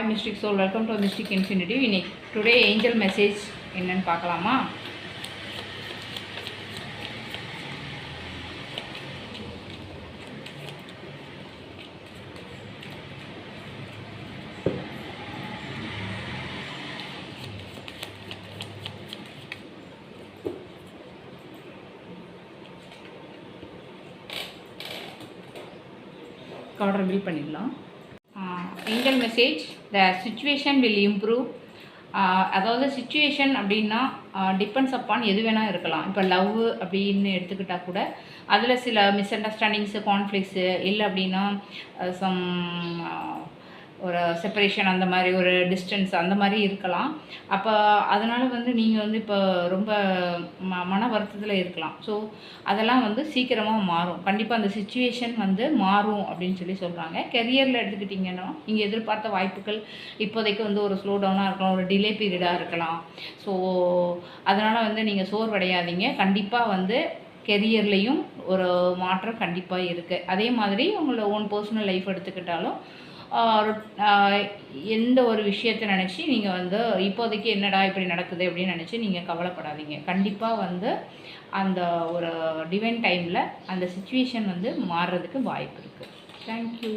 Mystic Soul, welcome to Mystic Infinity. Today angel message என்னன்னு பார்க்கலாமா? Card reveal பண்ணிடலாம். Angel message, the situation will improve. அதாவது situation அப்படின்னா depends upon எது வேணால் இருக்கலாம். இப்போ லவ் அப்படின்னு எடுத்துக்கிட்டால் கூட அதில் சில மிஸ் அண்டர்ஸ்டாண்டிங்ஸு, கான்ஃப்ளிக்ஸு, இல்லை அப்படின்னா சம் ஒரு செப்பரேஷன், அந்த மாதிரி ஒரு டிஸ்டன்ஸ் அந்த மாதிரி இருக்கலாம். அப்போ அதனால் நீங்கள் இப்போ ரொம்ப மன வருத்தத்தில் இருக்கலாம். ஸோ அதெல்லாம் சீக்கிரமாக மாறும். கண்டிப்பாக அந்த சிச்சுவேஷன் மாறும் அப்படின்னு சொல்கிறாங்க. கெரியரில் எடுத்துக்கிட்டிங்கன்னா நீங்கள் எதிர்பார்த்த வாய்ப்புகள் இப்போதைக்கு ஒரு ஸ்லோ டவுனாக இருக்கலாம், ஒரு டிலே பீரியடாக இருக்கலாம். ஸோ அதனால் நீங்கள் சோர்வடையாதீங்க. கண்டிப்பாக கெரியர்லேயும் ஒரு மாற்றம் கண்டிப்பாக இருக்குது. அதே மாதிரி உங்களோட ஓன் பர்சனல் லைஃப் எடுத்துக்கிட்டாலும் எந்த ஒரு விஷயத்தை நினச்சி நீங்கள் இப்போதைக்கு என்னடா இப்படி நடக்குது அப்படின்னு நினச்சி நீங்கள் கவலைப்படாதீங்க. கண்டிப்பாக அந்த ஒரு டிவைன் டைமில் அந்த சிச்சுவேஷன் மாறுறதுக்கு வாய்ப்பு இருக்குது. தேங்க்யூ.